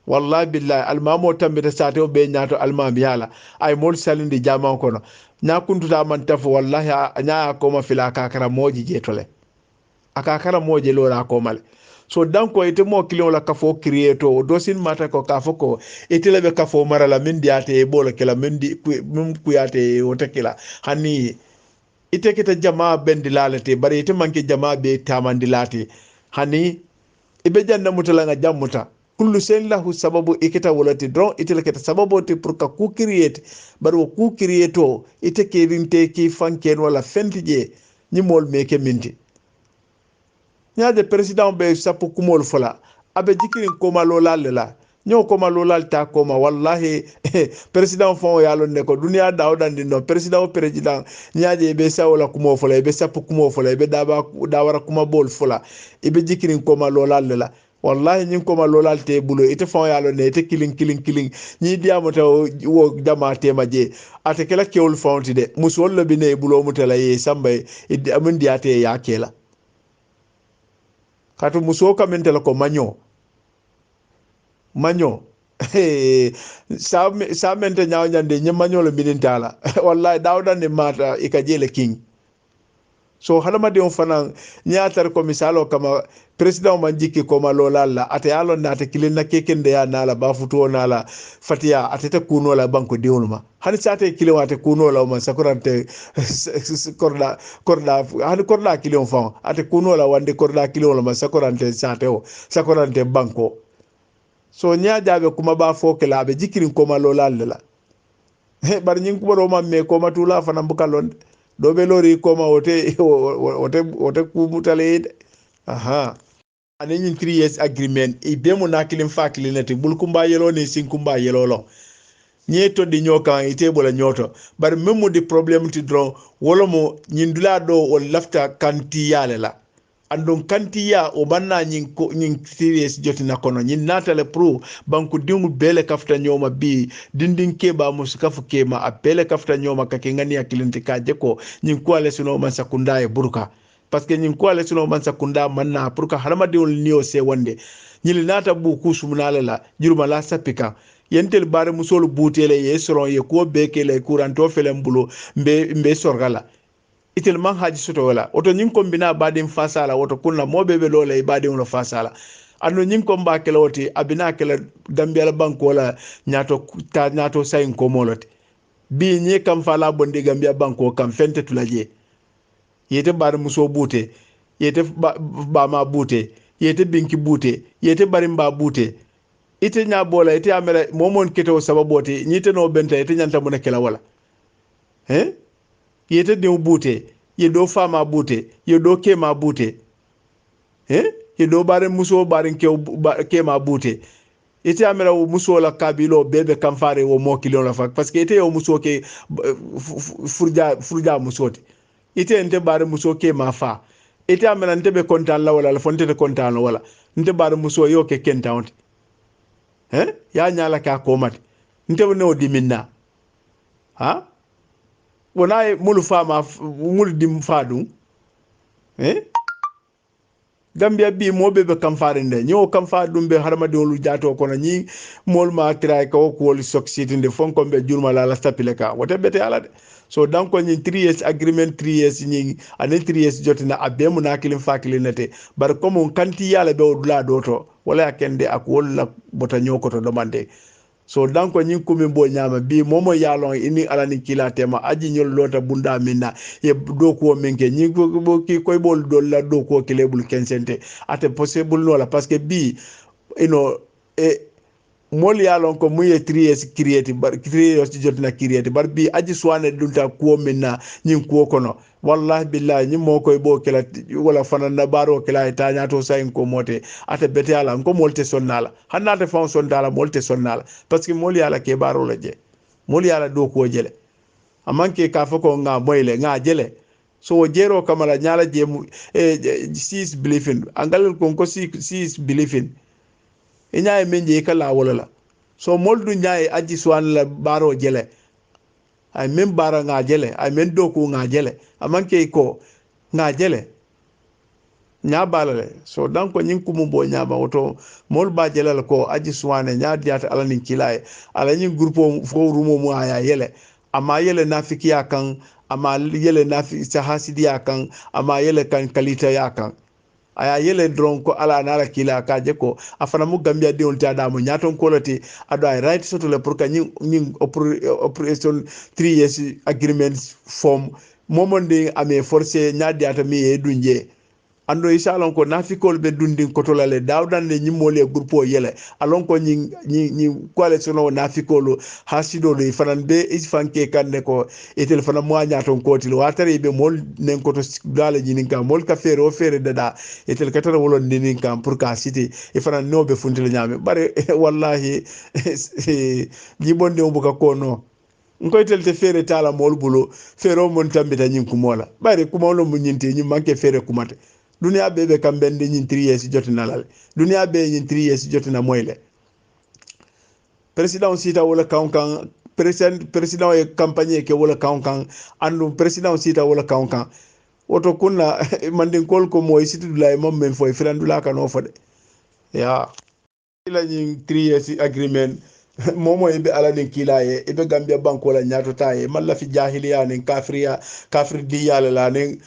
wallahi billahi almamo tambita sate o be nyaato almami yala ay mol salindi jama kono nya kuntuta man tafo wallahi nya ko ma fila kakara moji jetole akakara moje lora ko male so danko ite mo client la kafo creato o dosin mata ko kafo ko ite lebe kafo marala min diate e bolo kala min di mum kuyate o tekila hani ite kita jama bendi lalate bari ite manke jama be tamandi lati hani ibe janna mutala nga jammuta kullu sen lahu sababu ikita wolati don ite la kita sababu te pour ka ku create bari o ku creato ite ke rinte ki fanken wala fentije ni mol meke minti nyaade president be sapu kumol fola abe jikirin koma lolal la nyo koma lolal ta koma wallahi president fon yalo ne ko dunia dawdandi no president nyaade be sawla kumo fola be sapu kumo fola be dawara kuma bol fola ibe jikirin koma lolal la wallahi nyin koma lolal te bulo ite fon yalo ne ite killing ni diamo taw wo jama tema je ate kala kewul fonti de musol lo bi ne bulo mutala ye sambay amun diate ya kela katu muso kamentela ko manyo sa mente nyaaw nyande nye manyo le minintala wallahi dawda ne mata ikajele king so halama de on fana nyaatar ko misalo kama president man jikki ko ma lolalla ate yalo nata kilina kekende ya nala ba futo nala fatiya atete kuno la banko diwulma hani sate kilin ate kuno la man sakurante korda hani korda kilin fa ate kuno la wande korda kilin la man sakurante sate o sakurante banko so nya jabe kuma ba fokela be jikirin ko ma lolalla bar nyin ko ro man me ko ma tula fana bukalon do be lori ko ma wote kumutale aha anin 3 years agreement e be mo nakilin fakilinati bulkumba yelo ni sinkumba yelo lo nyeto di nyoka ite bola nyoto bar memu di problem ti dron wolo mo nyindula do o lafta kanti yale la andon kanti ya o banna nyin 3 years jotina kono nyin natale pro banku dingu bele kafta nyoma bi dindin keba musikafu kema a bele kafta nyoma kake ngani akilinti kaje ko nyin ko ale suno man sakunda e burka parce que nyin ko ale suno man sakunda manna pour ka halama de niyo se wonde nyil nata bu kusumnala la juruma la sapika yentel bare musol butele ye soron ye ko bekele kuranto felem bulo mbe sorgala itel man haji soto wala oto nyin ko bina badim fasala oto kunna mobebe lole badim lo fasala ando nyin ko mba kele oti abina kele gambia banko la nyato sayin ko molote bi nyi kam fala bondi gambia banko kam fente tulaje yete bare muso bute yete ba ma bute yete binki bute yete bari mba bute ite nya bola ite amela momon keto sababote nyite no benta ite nyanta mo kela wala yete de bute ye do fama bute ye do kema bute ye do bare muso bare kema bute ite amela muso la kabilo bebe kamfare wo mo kilon la fak parce que ite yo muso ke furja muso te ite ente bare muso kema fa ite amela ntebe kontan la wala la fonte de kontan la wala nte bare muso yo ke kentawnt ya nyala ka komati ntew no diminna ha wona mulu fama mulu dim fadu gambia bi mobe be kam farinde nyo kam fadum be harma de lu jato kono ni mol ma tray ko ko wol soksitinde fonko be jurma la stapile ka wote bete ala de so donc ni 3 years agreement 3 years ni ane 3 years jotina abbe mu nakilin fakilinete bar ko mon kanti yala be odula doto wala kende ak wala bota nyoko to domande so donc ni kumi bo nyama bi momo yalon ini alani kila tema aji nyol lota bunda minna e do ko menke ni bo ki koy bol do la do ko kilebul kensente ate possible no la parce que bi mol yalon ko muye 3 years create bar 3 years jotna create bar bi aji swane dunta ko minna nyin ko kono wallahi billahi nyi mo koy bo kala wala fana na baro kala ta nyato sayin ko mote ate bete ala ko molte sonnala hannate fon sondala molte sonnala parce que mol yala ke baro la je mol yala do ko jele amanke ka fako nga moyle nga jele so jero kamala nyala je sis believing angal ko 6 believing iñaay menje kala wala la so moldu ñaay aji swan la baro jele ay men bara nga jele ay men doku nga jele amanke ko nga jele ñabalale so donc ñing kumu bo ñaba woto mol ba jelal ko aji suwane ñaadiata ala nin kilaye ala ñing groupe fo rumo mu aya yele ama yele nafikiya kan ama yele nafi sahasidiya kan ama yele kan kalita ya kan aya yele dron ko ala nala kila ka je ko afana mu gambia de on tada mo nyaton kolati ado ay right soto le pour ka ñing operation 3 years agreement form momonde ame forcé ñaadiata mi e dunje ando isalon ko nafikol be dundin kotolale dawdan ne nyimole groupe yele alon ko ñi coalition o nafikolo hasido do fanan be isfanke kanne ko etel fana mo nyaton kotil watare be mol nen ko to dale ñinin ka mol ka fere o fere dada etel katara wolon dinin kam pour ka cité e fanan no be funtile nyame bare wallahi ñi bonde o buka ko no ngoy telte fere tala mol bulo fere o mon tambita ñin kumola bare kumolo mu ñinte ñi manke fere kumate dunia bebe kambende ñin 3 years jotina lal dunia be ñin 3 years jotina moyle president sita wala kankan president e campagne ke wala kankan andu president sita wala kankan woto kunna mandin kol ko moy sita dulay mom men foy firandula kan o fode ya ila ñin 3 years agreement momo ebe ala nin kilaye ebe gambia banko la nyato taye malla fi jahiliya nin kafir di yala la nin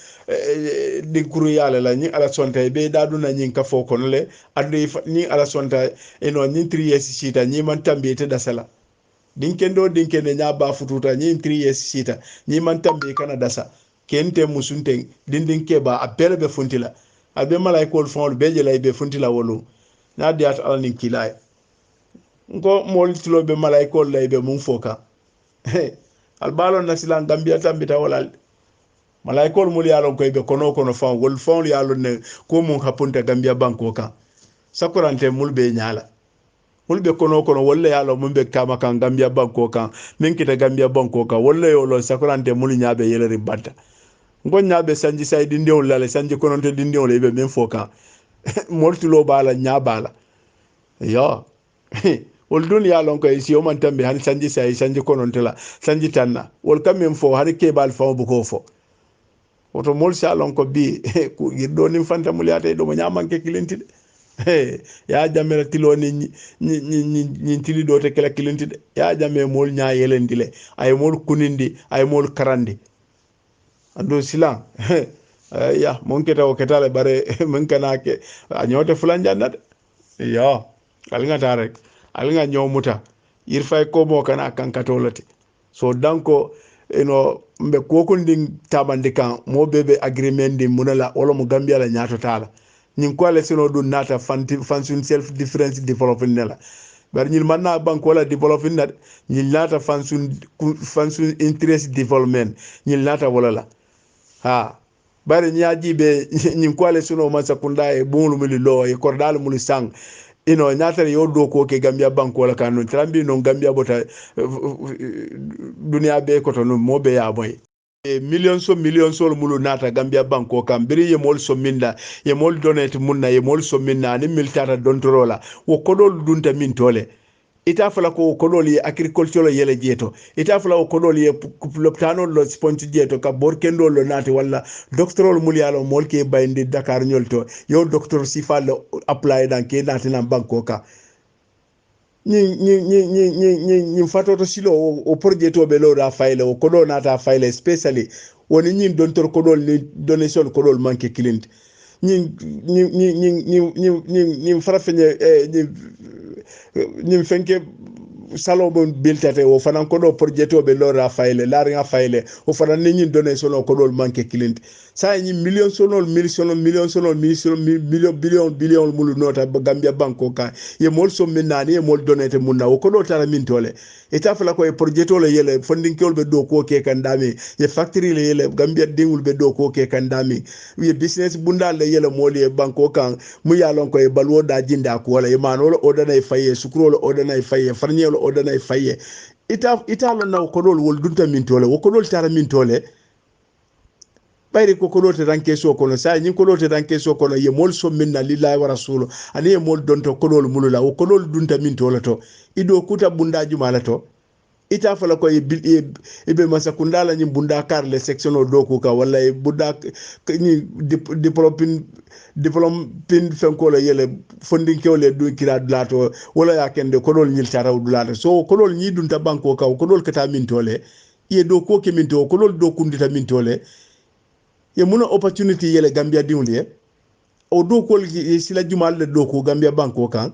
din kuru yala la ni ala sonta ebe dadu na nyin ka foko le ande ni ala sonta eno nyin 3 years sita ni man tambe te dasala dinkendo dinkende nya ba fututa nyin 3 years sita ni man tambe kana dasa kente musunten dindin keba abele be funtila abe malaikol fon be je lay be funtila wolu na diat ala nin kilaye ngo mol tilo be malaikol lay be mun foka al balon nasilan gambia tambita wala malaikol mul yalon koy be kono fa wol fon yalon ne ko mun hapunta gambia banko ka sakurante mul be nyala mul be kono walla yalon mun be kama kan gambia banko kan min kita gambia banko ka walla yolo sakurante mul nyaabe yeleri batta ngo nyaabe sanji saydi ndew lale sanji kononte dindew le be men foka mol tilo bala nyaabala yo wol dunya lon ko isi o man tambe han sanji say sanji konontela sanji tanna wol kamem fo har kebal fa bu ko fo woto mol salon ko bi ku yiddo nim fanta muliate do mo nyamanke kilenti de ya jamera tilo ni tili do te kala kilenti de ya jamme mol nya yelendile ay mol kunindi ay mol karandi ando sila ya mon keta o ketale bare men kanake anyote fulan jannat ya alinga tarek alinga nyomuta irfay ko mo kana kankatolati so danko eno mbe kokondin tabandi kan mo bebe agreement di munala wala mo gambia la nyaato tala nyin ko le sino dun nata function self difference development la bar ñil manna bank wala development na ñil nata function interest development ñil nata wala la ha bari ñaaji be nyin ko le sino man sakunda e bonlu mi lo e kordal mu sang ino nyatare yo do ko ke gambia banko la kanu trambi no gambia bota dunia be ko to no mobe ya boy millions so mulu nata gambia banko kam biri ye mol so minda ye mol donate munna ye mol so minna ni miltata dontorola wo kodol dunta min tole ita fala ko kodol ye agriculture yele jeto ita fala ko kodol ye loptano lo sponti jeto ka borkendo lo nati wala doctorol mulyalo mol ke bayndi dakar nyolto yo doctor sifa lo apply dan ke nati nan banko ka ni fato to silo o projet to be lo da file o kodol nata file especially woni ñin doctor kodol ni donation kodol manke client ñi farafeñe ñi fenke salo bon biltate o fanan ko do projet be lora fayle laringa fayle o fanan ni donné solo ko dol manke client sa ñi million billion mulu nota gambia banko ka ye mol so minani ye mol donné te munna o ko do tara min tole eta fala ko e projet le yele funding kol be do ko ke kandami ye factory le yele gambia dingul be do ko ke kandami ye business bundal le yele mol ye banko kan mu yalon ko e balwo da jinda ko wala e manolo o dana e faye sukro o dana e faye farnielo o dana e faye ita lo na ko dol wol dunta min tole o ko dol tara min tole bayri ko kolote ranke so kono sa nyin kolote ranke so kono ye mol so minna lillahi wa rasulu ani ye mol donto kolol mulula o kolol dunta min tole to ido kuta bundaji mala to ita fala ko ibe masakunda la nyim bunda kar le section o doku ka wala bunda ni diplôme fenko la yele fondin kewle du kira dulato wala ya kende ko dol nyil taraw dulato so ko dol nyi dunta banko ka ko dol kata min tole ye do ko ke min to ko dol do kundita min tole ye muna opportunity yele Gambia diwle o do ko sila jumal le do ko Gambia banko kan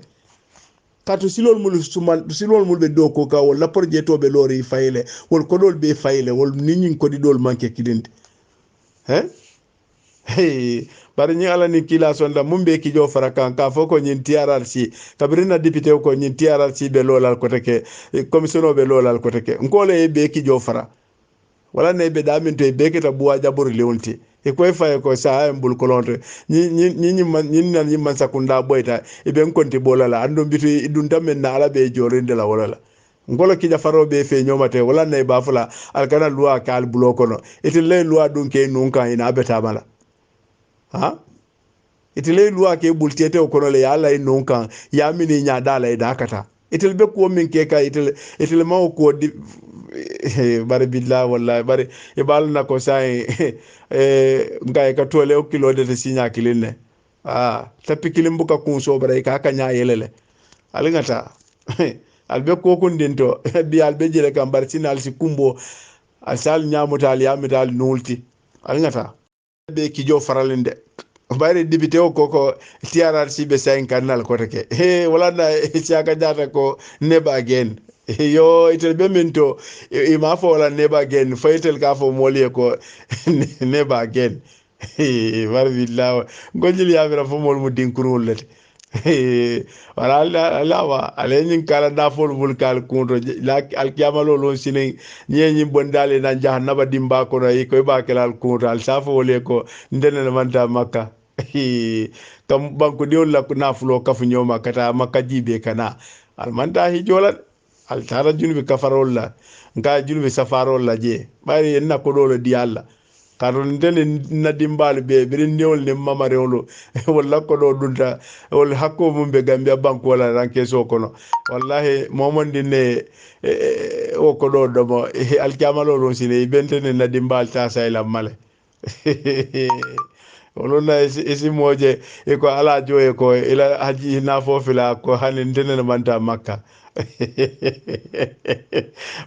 kato silol mul be do ko ka wala projet be lori fayle wol ko dol be fayle wol ninyin ko di dol manke kidinde hey bari ñi ala ni kila sonda mumbe ki jo farakan ka foko ñin TRRC kabrina député ko ñin TRRC be lolal ko teke commissioner be lolal ko teke ngole be ki jo fara wala ne be damin to be ke ta buwa jabor lewonti e koy fay ko sa mbul kolonto ñi man sakunda boyta e be konti bolala ando bitu dun tamen na ala be jorinde la wala ngolo ki jafaro be fe nyomate wala ne bafula alkana loi kal bloko no ete le loi dun ke nunka ina beta mala ha itile luwa ke bultete o kono le yalla e non kan ya mini nya dala e dakata itil be ko min ke ka itil ma ko di bare billah wallahi bare e balna ko sai ngai ka tole o kilo de sinya kilinne tapi kilim buka kun so bare ka ka nya yelele alingata albe ko kun dinto bi albe jere kam bar sinal si kumbo asal nyamutal yamital nulti alingata be ki jo faralinde bare député o koko TRRC be sain kanal ko teke wala na siaka jata ko neba again yo itel be minto ma fo wala neba again faytel ka fo moliye ko neba again var billahi gonjil ya bira fo mol mu dinkurul let wala lawa alen kala da fo vulkal kunto la al kiyamalo lon sinen ñeñi bondale na jahannaba dimba ko ray ko ba kelal kunto al safo wole ko ndene manta makka kam banko diol la na fulo kafu nyoma kata makka jibe kana al manta hijola al tara junube kafarol la nga junube safarol la je bari en ko dolo di alla karon ndene na dimbal be birin newol ne mama rewlo walla ko do dunta wol hakko mum be Gambia banko wala ranke so kono wallahi momondi ne o ko do do mo al kamalo ron sine bentene na dimbal ta sayla male wolona isi moje e ko ala joye ko ila haji na fofila ko hanin ndene manta makka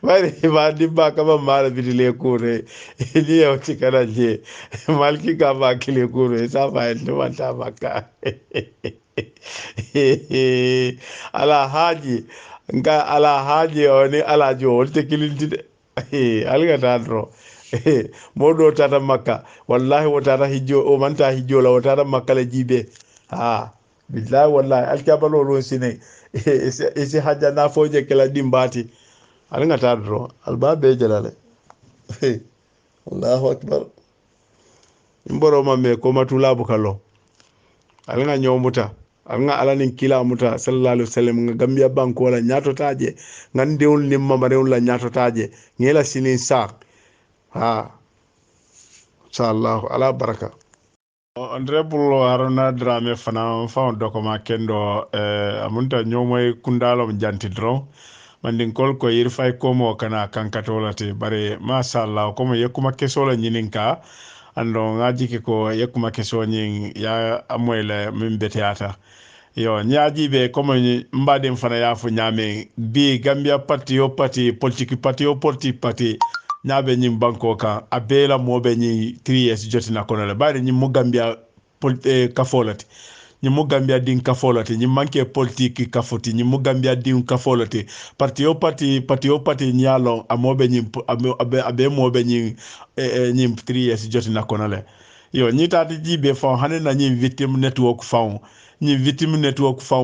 bari ba dimba kama mara bidile kure ni yo tikana je malki ka ba kile kure sa ba ndo manta makka ala haji nga ala haji oni ala jo wolte kilinti de alga tadro modo tata makka wallahi wotata hijjo o manta hijjo la wotata makka la jibe billahi wallahi alkabalo ron sine isi hajja na foje kala dimbati alga tadro albabe jalale Allahu akbar imboro mamme ko matula bukalo alga nyomuta alga alanin kila muta sallallahu alaihi wasallam nga Gambia banko wala nyato taje ngandewul nimma marewul la nyato taje ngela sinin sak inshallah ala baraka honorable Haruna Drame fana fa dokoma kendo amunta nyomoy kundalo janti dron mandin kol ko yirfay komo kana kankatolate bare mashallah komo yekuma kesola nyininka ando ngaji ke ko yekuma keso nyin ya amoyle min beteata yo nyaaji be komo mbaden fana ya fu nyame bi Gambia parti politique parti ñabe ñim banko kan abela mobe ñi 3 years jotina kono le bari ñi mu Gambia kafolati ñi mu Gambia din kafolati ñi manke politique kafoti ñi mu Gambia din kafolati parti o parti ñalo amobe ñi abe mobe ñi 3 years jotina kono le yo ñi tati jibe fa hanen na ñi victim network fa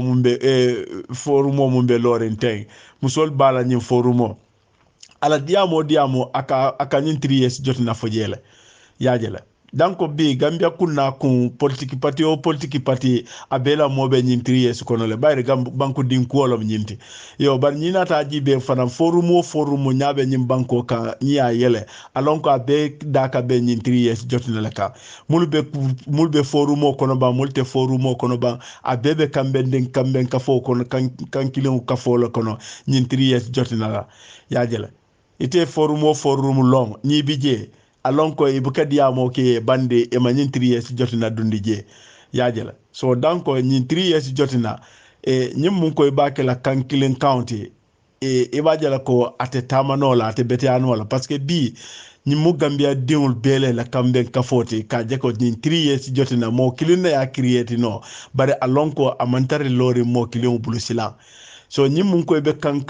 mumbe forum mumbe lorenteng musol bala ñi forum ala diamo aka nyin 3 years jotina fojele yaajela danko bi gambia kunna kun politique parti o politique parti abela mobe nyintri yes kono le bayre gam banko din kuolom nyinti yo bar nyina ta jibe fana forum nyabe nyim banko ka nya yele alon ko abe daka be nyintri yes jotna le ka mulbe forum o kono ba multe forum o kono ba abebe kamben ka fo kono kan kilon ka fo le kono nyintri yes jotna la ya jele ite forum long nyi bije alonko ibuka diamo ke bande e manyin 3 years jotina dundi je yajela so danko nyin 3 years jotina e nyim mun koy bakela kankilin county e bajala ko ate tamanola ate betianola parce que bi nyim mu gambia diul bele la kambe kafoti ka je ko nyin 3 years jotina mo kilina ya create no bare alonko amantare lori mo kilin bulusila so nyim mun koy be kan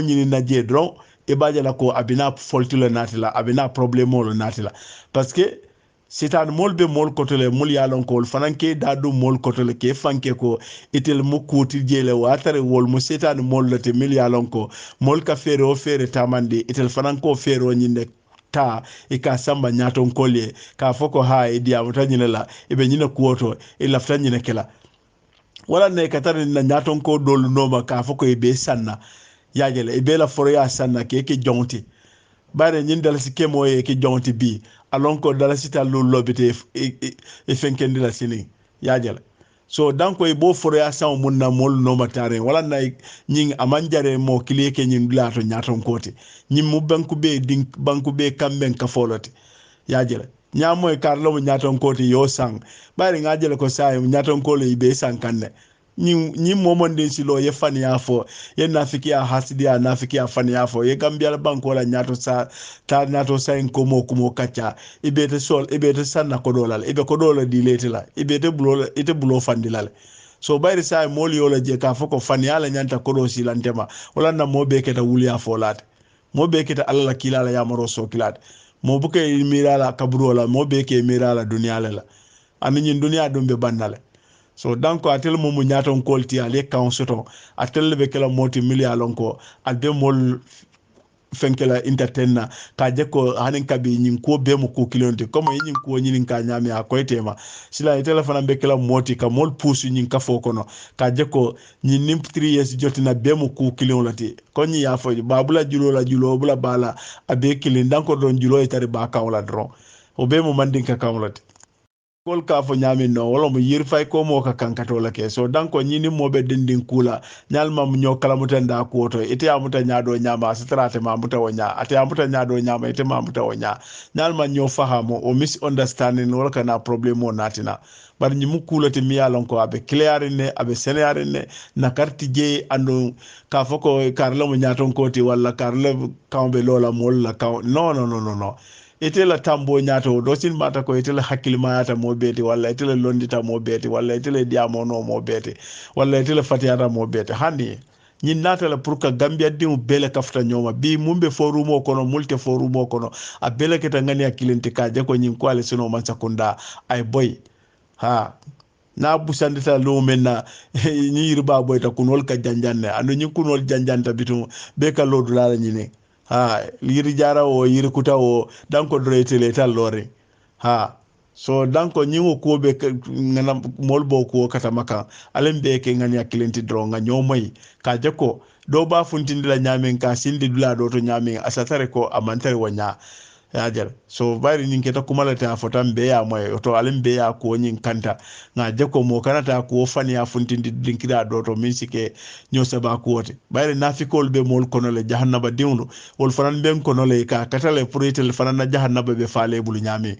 nyini na je dron e bajala ko abina foltule natila abina problemo lo natila parce que setan molbe mol kotole mul yalon ko fananke dadu mol kotole ke fanke ko itel mukuti jele watare wol mo setan mol late mil yalon ko mol ka fere o fere tamande itel fananko fere o nyinde ta e ka samba nyaton kolye ka foko ha e dia mutanyine la e be nyina kuoto e laftanyine kela wala ne katare na nyaton ko dolu noma ka foko e be sanna yajele e bela foroya sanna ke jonti bare nyin dala si kemo e ke jonti bi alon ko dala si tal lobite e fenkendi la sini yajele so danko e bo foroya san mun na mol no matare wala na nyin amanjare mo kiliye ke nyin lato nyaton koti nyin mu banku be kamben ka folote yajele nyamo e karlo mo nyaton koti yo sang bare ngajele ko say nyaton kolo e be sang kanne ni momon den silo ye fani yafo ye nafiki ya hasidi ya nafiki ya fani yafo ye gambia banko la nyato sa ta nyato sa en komo kacha ibete sol ibete sanna ko dolal ibe ko dolal di letela ibete bulo fandilal so bayri sa moli yola je ka foko fani ala nyanta ko do silantema wala na mobe keta wuli ya folat mobe keta alla kilala ya maro so kilat mo buke mirala kabrola mobe ke mirala dunya la anin dunya dombe bandale so danko atel mo nyaton kolti ale kan soto atel be kala moti million ko albe mol fenkela entertainer ka je ko hanin kabi nyin ko be mo ko kilonte comme nyin ko nyin ka nyami a ko tema sila telefona be kala moti ka mol pusu nyin ka fo kono ka je ko nyin nim 3 years jotina be mo ko kilon lati ko nyi ya fo babula julo bula bala abe kilin danko don julo e tari ba kawla dron o be mo mandin ka kawlati kol ka fo nyami no wala mo yirfay ko mo ka kankato la ke so danko nyini mobe dindin kula nyalma mo nyokala mutanda ko to ite amuta nyado nyama strate ma muta wonya ate amuta nyado nyama ite ma muta wonya nyalma nyo fahamo o misunderstanding wala kana problem mo natina bar nyimu kula te mi yalon ko abe clearine abe senarine na karti je ando ka foko karlo mo nyaton ko ti wala karlo kambe lola mol la ka no etela tambo nyato do sin mata ko etela hakil mayata mo beti walla etela londita mo beti walla etela diamo no mo beti walla etela fatiyata mo beti handi nyin natala pour que gambia dimu bele kafta nyoma bi mumbe forumo kono multe forumo kono a bele keta ngani akilenti ka je ko nyin ko ale sino man sakunda ay boy ha na busandita lo menna ni yirba boy ta kunol ka janjanne ando nyin kunol janjanta bitum be ka lodu la nyine ha yiri jara o yiri kuta o danko dreytele tal lore ha so danko nyingo ko be ngana molbo ko kata maka alembe ke ngani akilenti dro nga nyomay ka jeko do ba funtindila nyamen ka sindi dula do to nyamen asatare ko amantare wanya yajel so bari ninke ta kumala ta fotan be ya moy to alembe ya ko nyin kanta nga jeko mo kanata ko fani ya funtindi dinkira do to min sike nyosa ba ko wote bari nafikol be mol kono le jahannaba diwnu wol fanan ben kono le ka katale puritel fanan na jahannaba be faale bulu nyami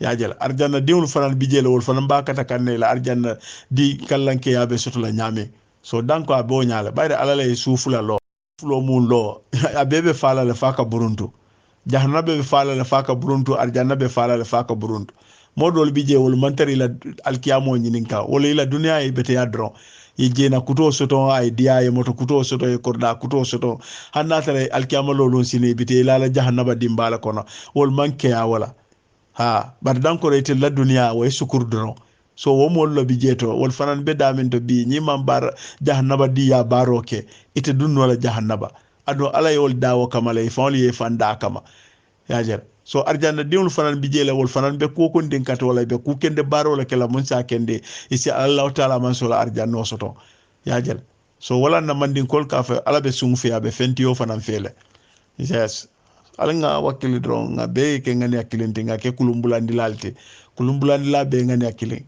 yajel arjanna diwnu fanan bijele wol fanan ba kata kanne la arjanna di kallanke ya be soto la nyami so danko abo nyaala bari alale sufula lo fulo mun lo abebe faala le faka buruntu jahannabe be faala le faka buruntu arjanna be faala le faka buruntu modol bije wol mantari la alkiyamo nyininka wala ila dunya e bete yadro yejena kuto soto ay diya e moto kuto soto e korda kuto soto hanna tare alkiyamo lolon sine bete la jahannaba dimbala kono wol manke ya wala ha bar dan ko rete la dunya way sukur dro so wo mol lo bije to wol fanan be damen to bi nyi man bar jahannaba diya baroke ite dunno la jahannaba ado ala yol dawo kamala e fawli e fanda kama yajer so arjanna diwul fanan bi jele wol fanan be ko kon den kat wala be ku kende baro la kala mun sa kende isi Allah taala man so la arjanna soto yajer so wala na mandin kol ka fa ala be sungu fi abe fentiyo fanan fele yes ala nga wakili dron nga be ke ngani akilenti nga ke kulumbulandi lalte kulumbulandi la be ngani akilenti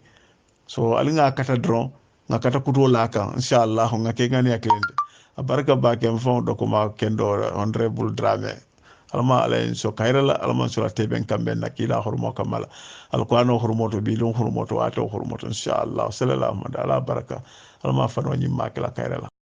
so ali nga kata dron nga kata kuto laka inshallah nga ke ngani akilenti abaraka ba ke mfon do ko ma kendo honorable drame alma ala so kayrala alma so teben kambe nakila hormo kamala alqur'ano hormoto bilun hormoto ato hormoto inshallah sallallahu ala baraka alma fanoni makila kayrala